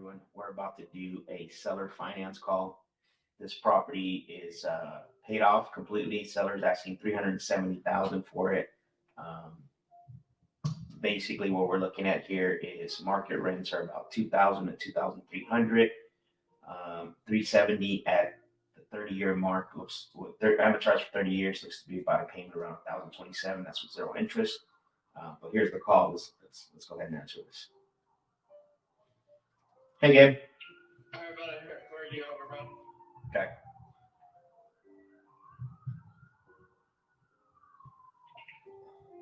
everyone. We're about to do a seller finance call. This property is paid off completely. Seller's asking $370,000 for it. Basically, what we're looking at here is market rents are about $2,000 to $2,300. 370 at the 30-year mark. I have a charge for 30 years. Looks to be about a payment around 1,027. That's with zero interest. But here's the call. Let's go ahead and answer this. Hey, Gabe. All right, brother. Where are you over, bro? Okay.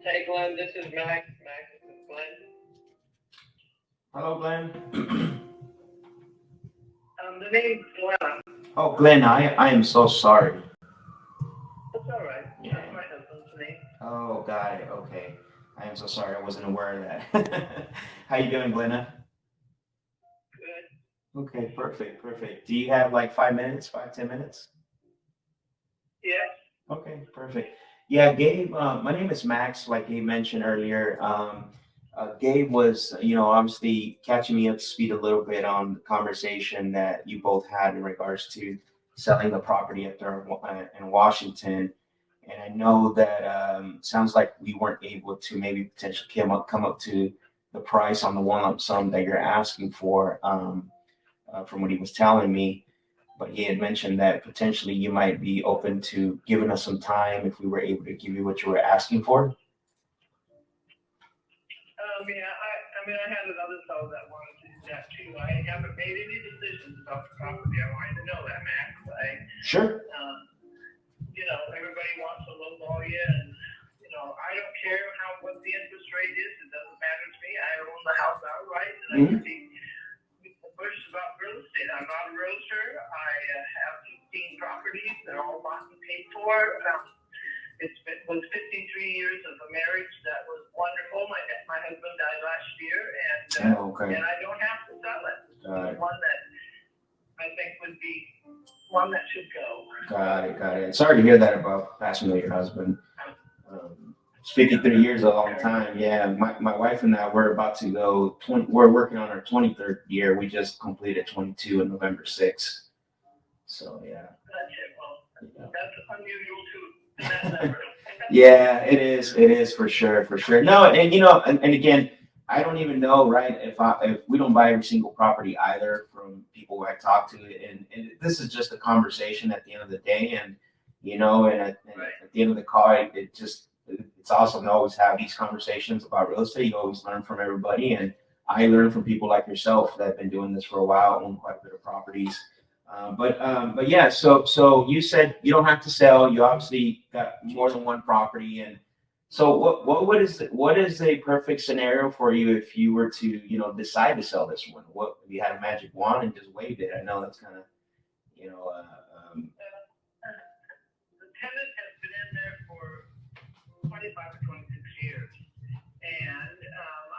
Hey, Glenn. This is Max. This is Glenn. Hello, Glenn. The name's Glenn. Oh, Glenn, I am so sorry. That's all right. Yeah. That's my husband's name. Oh, got it. Okay. I am so sorry. I wasn't aware of that. How you doing, Glenna? Good. Okay, perfect. Do you have like 5 minutes, 5-10 minutes? Yes. Okay, perfect. Yeah, Gabe, my name is Max, like Gabe mentioned earlier. Gabe was, obviously catching me up to speed a little bit on the conversation that you both had in regards to selling the property up there in Washington. And I know that sounds like we weren't able to maybe potentially come up to the price on the one lump sum that you're asking for from what he was telling me. But he had mentioned that potentially you might be open to giving us some time if we were able to give you what you were asking for. I had another fellow that wanted to do that too. I haven't made any decisions about the property. I wanted to know that, Max. Sure. Everybody wants to lowball you, and I don't care what the interest rate is. It doesn't matter to me. I own the house outright, and I can see the bush about real estate. I'm not a realtor. I have 15 properties. They're all bought and paid for. It was 53 years of a marriage that was wonderful. My husband died last year, and I don't have to sell it. It's one that I think would be one that should go. Got it. Sorry to hear that about passing away your husband. It's 53 years, a long time. Yeah, my wife and I, we're about to go. We're working on our 23rd year. We just completed 22 on November 6th. So yeah. That's it. Well, that's unusual too. Yeah, it is for sure. No, and again, I don't even know, right, if we don't buy every single property either from people I talk to, and this is just a conversation at the end of the day, and at the end of the call, it's awesome to always have these conversations about real estate. You always learn from everybody, and I learn from people like yourself that have been doing this for a while, own quite a bit of properties. But yeah, so you said you don't have to sell. You obviously got more than one property, and so what is a perfect scenario for you if you were to decide to sell this one? What if you had a magic wand and just waved it? I know that's kind of The tenant has been in there for 25 or 26 years, and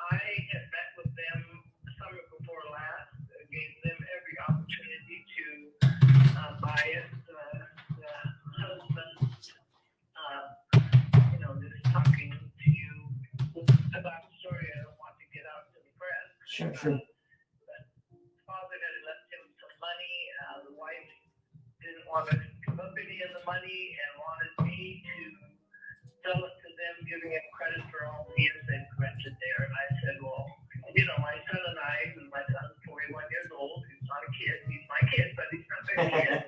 I had met with them the summer before last. Gave them every opportunity to buy it. The husband, just talking to you about the story. I don't want to get out to the press. Sure. But father had left him some money. The wife didn't want to give up any of the money and wanted me to sell it to them, giving him credit for all the years they've rented there. And I said, well, my son and my son's 41 years old. He's not a kid. He's my kid, but he's not a kid.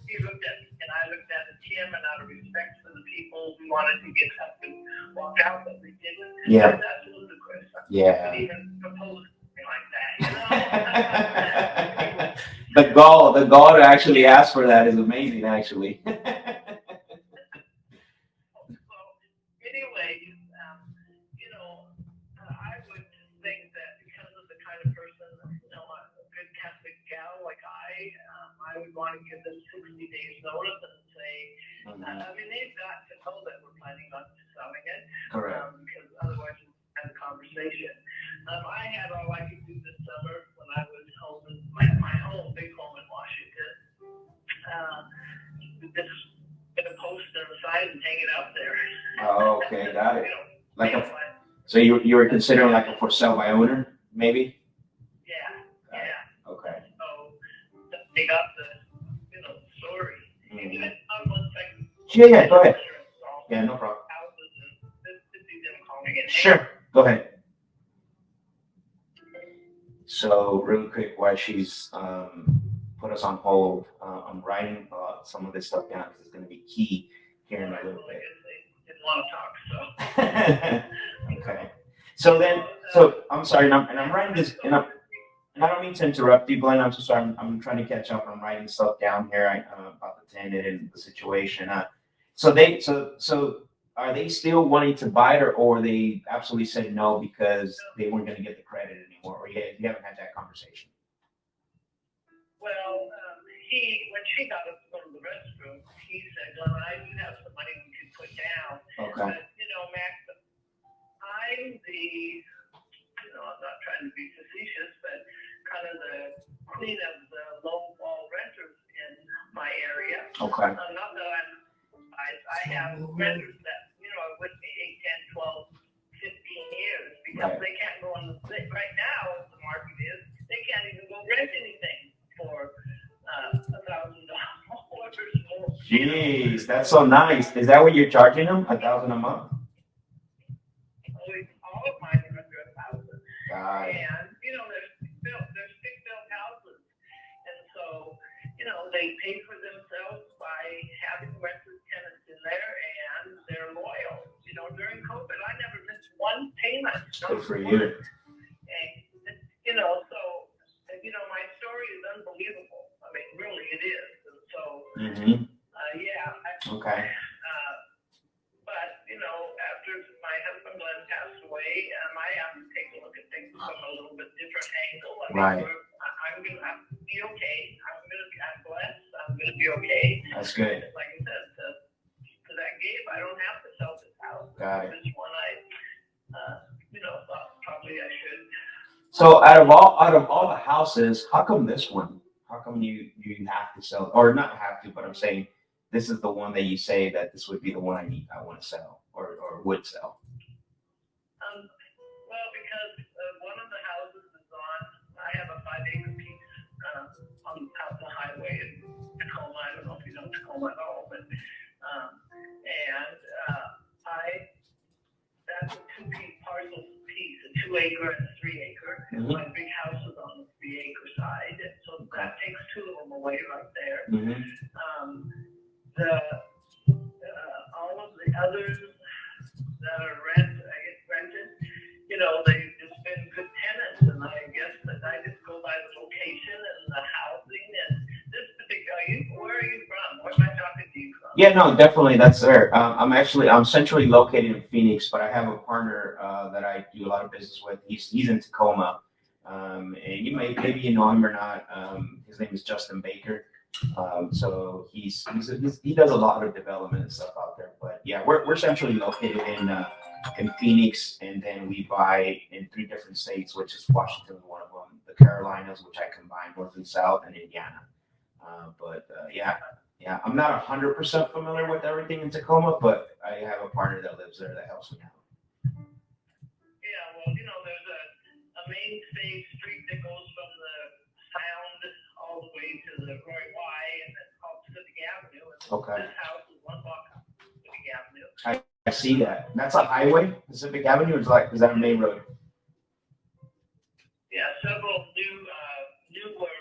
He looked at me, and I looked at him, and out of respect for the people, we wanted to get up and walk out, but we didn't. Yeah. That's ludicrous. Yeah. I even proposed something like that, The gall to actually ask for that is amazing, actually. I would think that because of the kind of person, a good Catholic gal like I would want to give them 60 days notice and say, they've got to know that we're planning on selling it. Correct. Because otherwise we'll have a conversation. I had all I could do this summer when I was home in my home, big home in Washington. Just get a poster on the side and hang it out there. Oh, okay, got it. So you were considering like a for sale by owner, maybe? Yeah. they got the story. Mhm. One second. Yeah, go ahead. Yeah, no problem. Houses and this is them calling it. Sure, go ahead. So real quick, while she's put us on hold, I'm writing some of this stuff down because it's going to be key here in a little bit. They didn't want to talk, so. Okay. So I'm sorry, and I'm writing this, and I don't mean to interrupt you, Glenn. I'm so sorry. I'm trying to catch up. I'm writing stuff down here about the tenant and the situation. So are they still wanting to buy it, or they absolutely said no because they weren't going to get the credit anymore, or you haven't had that conversation? Well, when she got us to go to the restroom, he said, "Well, I do have some money we could put down." Okay. But Max, I'm not trying to be facetious, but kind of the queen of the low ball renters in my area. Okay. Not that I have renters that are with me 8, 10, 12, 15 years because they can't go on right now. The market is they can't even go rent anything for $1,000 more. Jeez, that's so nice. Is that what you're charging them? $1,000 a month? All of mine are under 1,000. God. And they're stick-built houses, and so they pay for themselves by having renters tenants in there, and they're loyal. During COVID, I never missed one payment. Good for you. And my story is unbelievable. I mean, really, it is. And so, yeah. Okay. But after my husband Glenn passed away, I have to take a look at things from a little bit different angle. Right. I'm gonna be okay. I'm blessed. I'm gonna be okay. That's good. Like I said, to that Gabe, I don't have to sell this house. Got it. This one I, thought probably I should. So out of all the houses, how come this one? How come you have to sell, or not have to, but I'm saying this is the one that you say that this would be the one I want to sell or would sell? Well, because one of the houses is I have a 5-acre piece on the highway in Tacoma. I don't know if you know Tacoma at all, but that's a 2-piece parcel piece, a 2-acre and a 3-acre. And my big house is on the 3-acre side, and so that takes 2 of them away right there. All of the others that are rented, they've just been good tenants, and I guess that I just go by the location and the housing and this particular. Where are you from? Where am I talking to you from? Yeah, no, definitely, that's there. I'm centrally located in Phoenix, but I have a partner that I do a lot of business with. He's in Tacoma, and maybe you know him or not. His name is Justin Baker. So he does a lot of development and stuff out there. But yeah, we're centrally located in Phoenix, and then we buy in 3 different states, which is Washington, one of them, the Carolinas, which I combine North and South, and Indiana. Yeah, I'm not 100% familiar with everything in Tacoma, but I have a partner that lives there that helps me out. Yeah, well, there's a main stage street that goes from the Sound all the way to the Roy Y, and it's called Pacific Avenue. And Okay. This house is 1 block from Pacific Avenue. I see that. That's a highway, Pacific Avenue, is that a main road? Yeah, several newer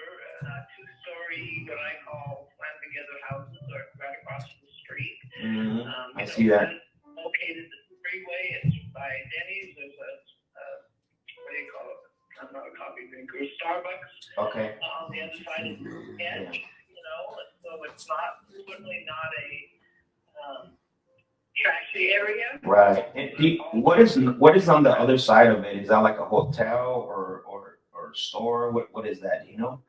2-story, what I call slam together houses are right across the street. I see that. Located at the freeway, it's by Denny's. There's a what do you call it? I'm not a coffee drinker. Starbucks. Okay. On the other side of the edge, so it's certainly not a trashy area. Right. And what is on the other side of it? Is that like a hotel or store? What is that? Do you know?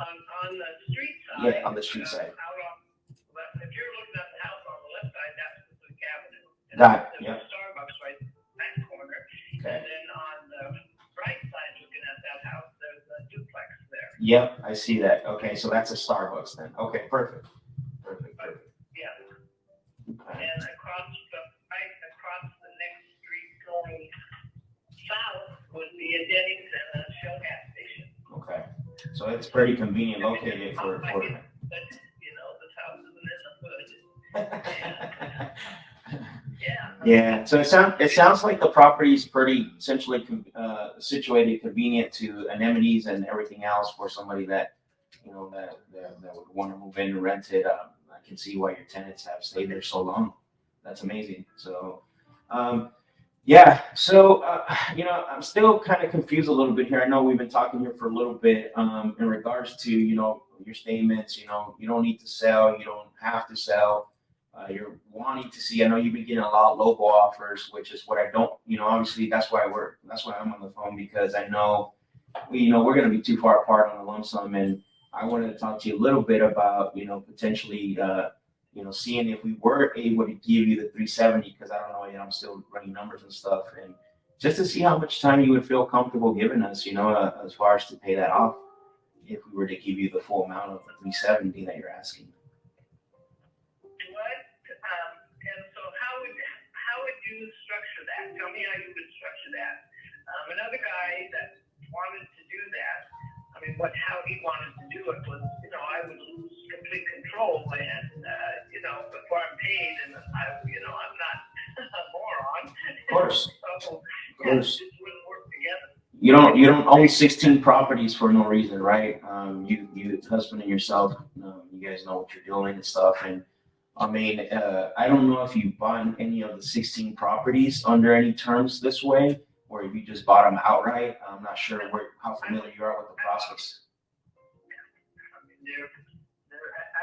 On the street side. Yeah, on the street side. If you're looking at the house on the left side, that's Pacific Avenue. And Got it. There's a Starbucks right in that corner. Okay. And then on the right side, looking at that house, there's a duplex there. Yep, I see that. Okay, so that's a Starbucks then. Okay, perfect. Yeah. Okay. And across the next street going south would be a Denny's and a Shell gas station. Okay. So it's pretty convenient located for. But, this house isn't in the hood. Yeah. Yeah. So it sounds like the property is pretty essentially situated, convenient to amenities and everything else for somebody that that would want to move in and rent it. I can see why your tenants have stayed there so long. That's amazing. So. Yeah, so I'm still kind of confused a little bit here. I know we've been talking here for a little bit in regards to your statements. You don't need to sell, you don't have to sell. You're wanting to see. I know you've been getting a lot of local offers, which is what I don't. Obviously that's why I'm on the phone, because I know we're going to be too far apart on the lump sum, and I wanted to talk to you a little bit about potentially. Seeing if we were able to give you the 370, because I don't know, I'm still running numbers and stuff, and just to see how much time you would feel comfortable giving us, as far as to pay that off, if we were to give you the full amount of the 370 that you're asking. What? And so how would you structure that? Tell me how you would structure that. Another guy that wanted to do that. How he wanted to do it was, I would lose complete control, and before I'm paid, and I'm not a moron. Of course. So, of course. It wouldn't work together. You don't own 16 properties for no reason, right? You husband and yourself, you guys know what you're doing and stuff. And I don't know if you bought any of the 16 properties under any terms this way, or if you just bought them outright. I'm not sure how familiar you are with the process. They're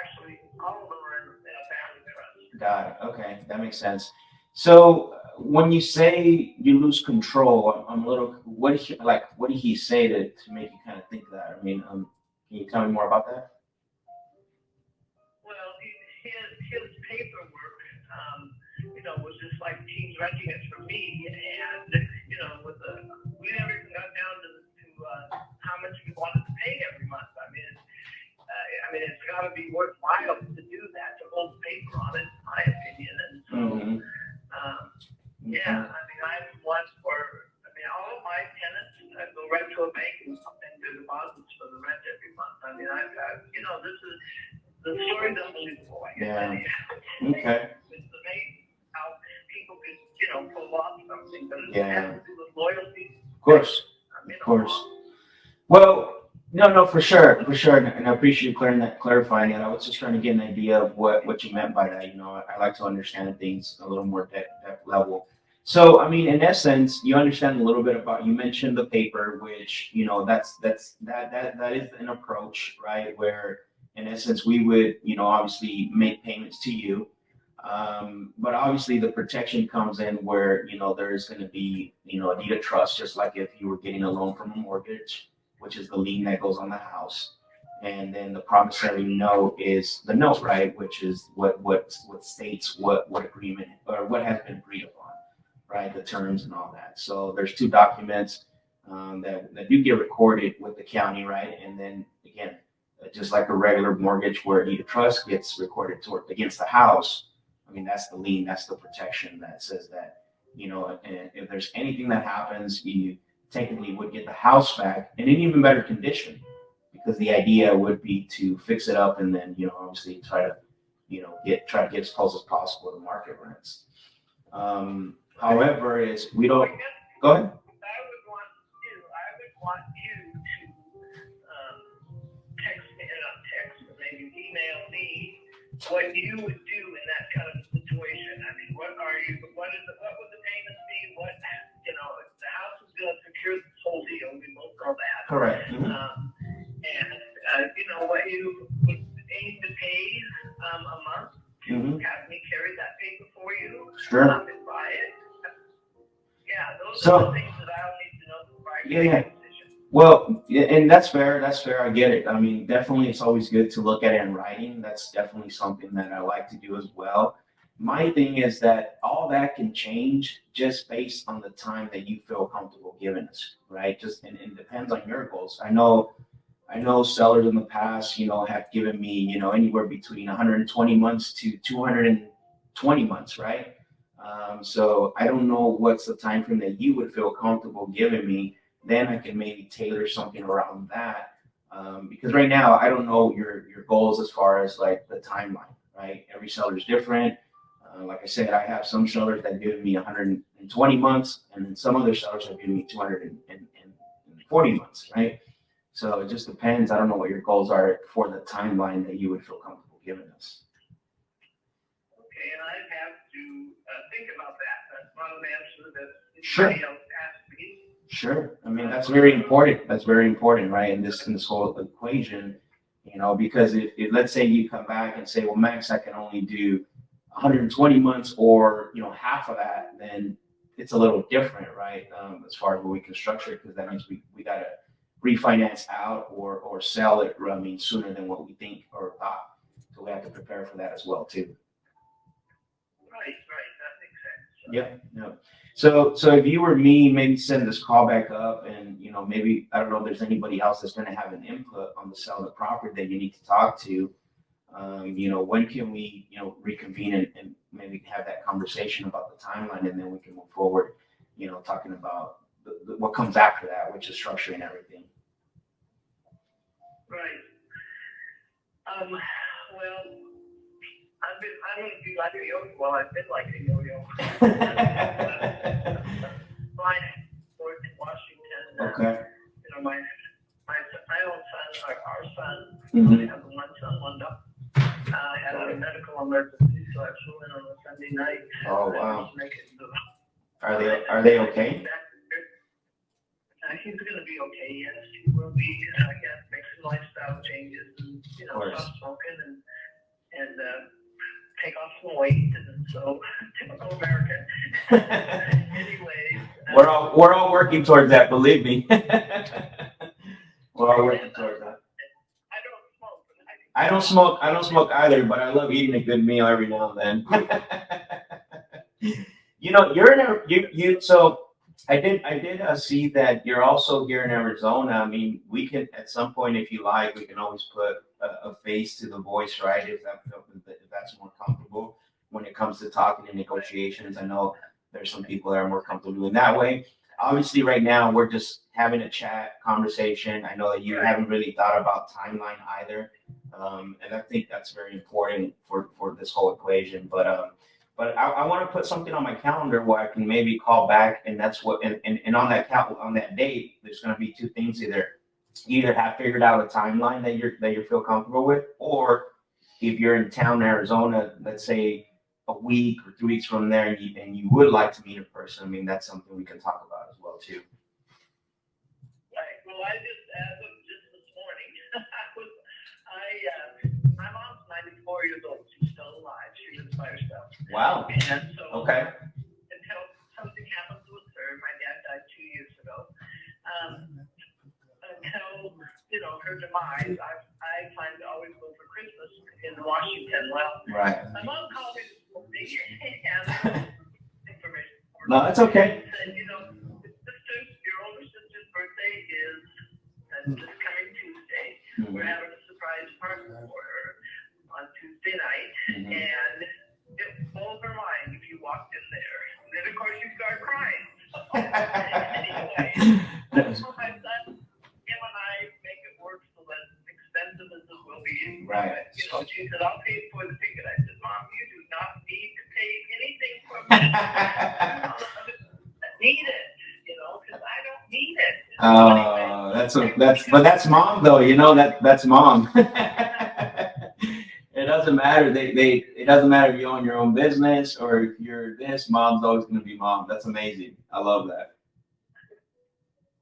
actually, all of them are in a family trust. Got it. Okay, that makes sense. So when you say you lose control, I'm a little. What did he say to make you kind of think that? Can you tell me more about that? Well, his paperwork, was just like he's renting it from me, and we never even got down to how much we wanted to pay every month. It's got to be worthwhile to do that, to hold paper on it, in my opinion. And so, I'm one for. All of my tenants go right to a bank and do deposits for the rent every month. This is the story's unbelievable. I can tell you. Okay. It's amazing how people can pull off something, but it has to do with loyalty. Of course. Of course. Well, no, for sure, and I appreciate you clarifying that. I was just trying to get an idea of what you meant by that. I like to understand things a little more depth level. So, in essence, you understand a little bit about. You mentioned the paper, which that is an approach, right? Where in essence we would obviously make payments to you, but obviously the protection comes in where there's going to be a deed of trust, just like if you were getting a loan from a mortgage, which is the lien that goes on the house. And then the promissory note is the note, right? Which is what states what agreement or what has been agreed upon, right? The terms and all that. So there's two documents that do get recorded with the county, right? And then again, just like a regular mortgage where a deed of trust gets recorded against the house. That's the lien, that's the protection that says that, and if there's anything that happens, you technically would get the house back in an even better condition, because the idea would be to fix it up and then obviously try to get as close as possible to market rents. However, we don't. Go ahead. I would want you to text me, not text, but maybe email me what you would do in that kind of situation. What would the payments be? The house is going to secure this whole deal. We both know that. Correct. Mm-hmm. What you would aim to pay a month to have me carry that paper for you. Sure. And buy it. Yeah, those are the things that I'll need to know before I make a decision. Well, and that's fair. I get it. Definitely it's always good to look at it in writing. That's definitely something that I like to do as well. My thing is that all that can change just based on the time that you feel comfortable giving us, right? And it depends on your goals. I know sellers in the past, have given me, anywhere between 120 months to 220 months, right? So I don't know what's the time frame that you would feel comfortable giving me. Then I can maybe tailor something around that. Because right now I don't know your goals as far as like the timeline, right? Every seller is different. Like I said, I have some sellers that give me 120 months, and then some other sellers have given me 240 months, right? So it just depends. I don't know what your goals are for the timeline that you would feel comfortable giving us. Okay, and I'd have to think about that. That's not an answer that Sure. anybody else asked me. Sure. I mean, that's very important. That's very important, right? In this whole equation, because if let's say you come back and say, well, Max, I can only do 120 months or, half of that, then it's a little different, right? As far as what we can structure, because that means we got to refinance out or sell it, I mean, sooner than what we think or thought. So we have to prepare for that as well, too. Right. That makes sense. Yeah. So if you were me, maybe send this call back up and, maybe, I don't know if there's anybody else that's going to have an input on the sale of the property that you need to talk to. When can we, reconvene and maybe have that conversation about the timeline, and then we can move forward, talking about what comes after that, which is structuring everything. Right. Well, I don't do like a yo-yo. Well, I've been like a yo-yo. Flying forward to Washington. Okay. My own son, our son, Mm-hmm. we have one son, one daughter. Had a medical emergency, so I flew in on a Sunday night. Oh, wow. Are Are they okay? He's going to be okay. Yes, he will be. He has to make some lifestyle changes and stop smoking and take off some weight. And so, typical American. Anyways, we're all working towards that. Believe me. We're all working towards that. I don't smoke either, but I love eating a good meal every now and then. So I did see that you're also here in Arizona. I mean, we can, at some point, if you like, we can always put a face to the voice, right? If that's more comfortable when it comes to talking and negotiations. I know there's some people that are more comfortable doing that way. Obviously, right now, we're just having a chat conversation. I know that you haven't really thought about timeline either. And I think that's very important for this whole equation. But I want to put something on my calendar where I can maybe call back, and that's what. And on that date, there's going to be two things: either have figured out a timeline that you feel comfortable with, or if you're in town, Arizona, let's say a week or 2 weeks from there, and you would like to meet in person. I mean, that's something we can talk about as well too. Right. Well, I just as of just this morning, my mom's 94 years old. She's still alive. She lives by herself. Wow. And so, okay. Until something happens with her, my dad died 2 years ago. Until her demise, I plan to always go for Christmas in Washington. Well, right. My mom called me and information. No, that's okay. Said, your older sister's birthday is this coming Tuesday. Mm-hmm. We're having a surprise party for her on Tuesday night, mm-hmm. and it blows her mind if you walked in there. And then, of course, you start crying. Anyway, so my son, him and I make it work so that as expensive as it will be. Right. She said, I'll pay for the ticket. I said, Mom, you do not need to pay anything for me. I need it, because I don't need it. But that's mom though, that's mom. It doesn't matter. It doesn't matter if you own your own business or if you're this, mom's always going to be mom. That's amazing. I love that.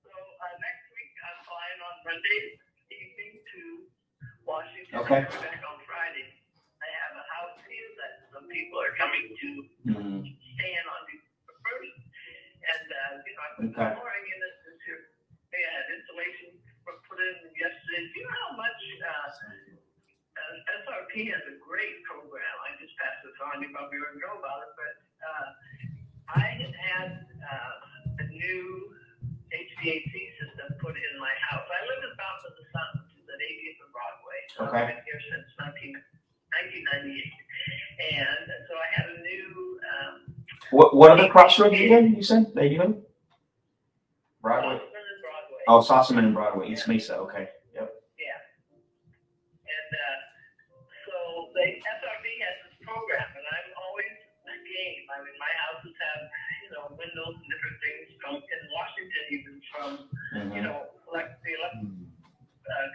So next week I'm flying on Monday evening to Washington. Okay. I'm back on Friday. I have a house here that some people are coming to stay in on the first. And, I put some flooring in it this year. They had insulation put in yesterday. Do you know how much SRP has a great program? I just passed this on. You probably already know about it. But I had a new HVAC system put in my house. I live in Fountain of the Sun, which is at 80th and Broadway. So I've been here since 1998. And so I had a new... What are the crossroads again, you said? That you know? Broadway? Sossaman and Broadway. Oh, Sossaman and Broadway, East Mesa, okay. Yep. Yeah. I mean, my houses have, you know, windows and different things from, in Washington, even from, you know, the electric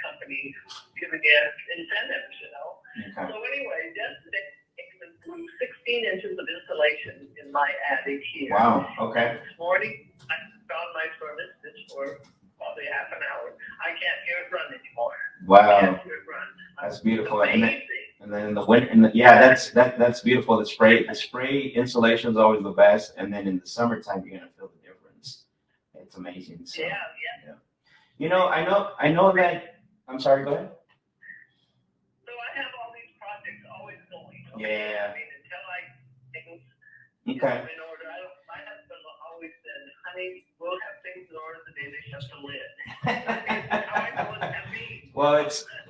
company giving us incentives, you know. Okay. So anyway, just 16 inches of insulation in my attic here. Wow. Okay. This morning, I found my furnace just for probably half an hour. I can't hear it run anymore. Wow. I can't hear it run. That's beautiful. Amazing. And then in the winter, yeah, that's beautiful. The spray insulation is always the best, and then in the summertime you're gonna feel the difference. It's amazing. So, Yeah. You know, I know that. I'm sorry. Go ahead. So I have all these projects always going. Okay? Yeah. I mean, until I things Okay. in order. My husband always said, "Honey, we'll have things in order the day they shut the lid." That's how I know what that means. Well,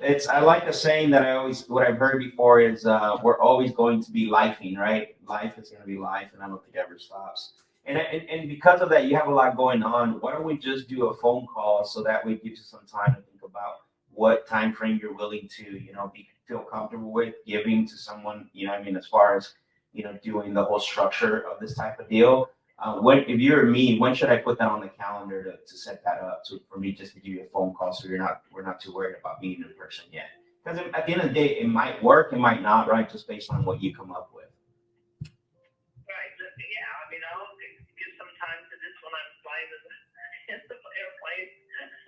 it's. I like the saying that what I've heard before is we're always going to be lifing, right? Life is going to be life, and I don't think it ever stops. And because of that, you have a lot going on. Why don't we just do a phone call so that way it gives you some time to think about what time frame you're willing to, you know, feel comfortable with giving to someone, you know what I mean, as far as, you know, doing the whole structure of this type of deal. If you're me, when should I put that on the calendar to set that up for me just to give you a phone call so we're not too worried about being in person yet? Because at the end of the day, it might work, it might not, right? Just based on what you come up with. Right. Yeah. I mean, I'll give some time to this when I'm flying in the airplane.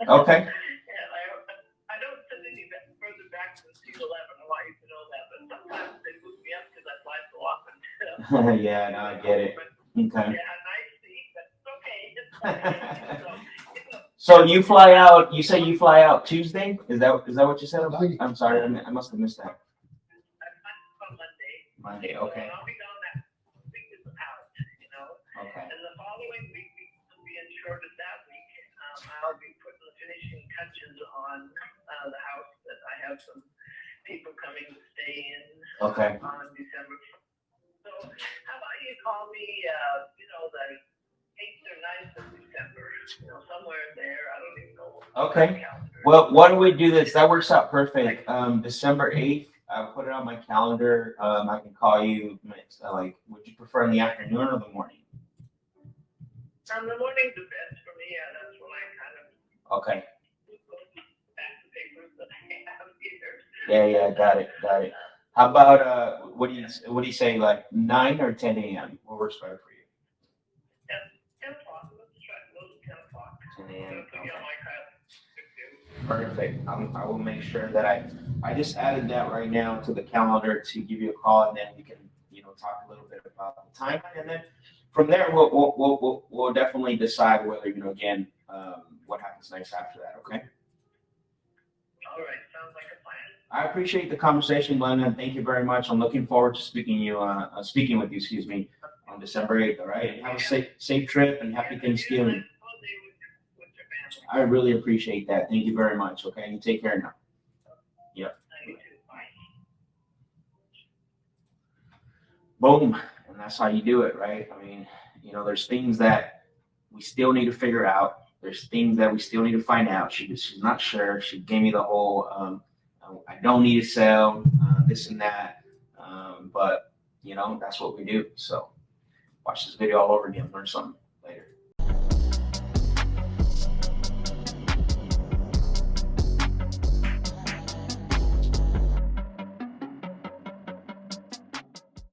Okay. And I don't send any further back than C11. I want you to know that. But sometimes they move me up because I fly so often. Yeah, no, I get it. Okay. Yeah, nice seat, but it's okay. It's okay. So you fly out. You say you fly out Tuesday? Is that what you said? I'm sorry, I must have missed that. On Monday. Monday. So Okay. I'll be gone that week is out, you know. Okay. And the following week will be insured that week. I'll be putting the finishing touches on the house that I have some people coming to stay in Okay. on December. So how about you call me, you know, the 8th or 9th of December, you know, somewhere in there. I don't even know. Okay. Well, why don't we do this? That works out perfect. December 8th, I'll put it on my calendar. I can call you. Like, would you prefer in the afternoon or the morning? The morning's the best for me. Yeah, that's when I kind of Okay. go back to papers that I have here. Yeah. Got it. How about what do you say, like 9 or 10 a.m.? What works better for you? 10 o'clock. Let's try those at 10 o'clock. 10 a.m. Put you on my calendar. Perfect. I will make sure that I just added that right now to the calendar to give you a call, and then we can, you know, talk a little bit about the time, and then from there we'll definitely decide whether, you know, again, what happens next after that. Okay. All right. Sounds like a plan. I appreciate the conversation, Glenda. Thank you very much. I'm looking forward to speaking with you, excuse me, on December 8th. All right. And have a safe trip and happy Thanksgiving. With your family. I really appreciate that. Thank you very much. Okay. You take care now. Yep. You too. Bye. Boom. And that's how you do it, right? I mean, you know, there's things that we still need to figure out. There's things that we still need to find out. She's not sure. She gave me the whole, I don't need to sell, this and that. But, you know, that's what we do. So watch this video all over again, learn something.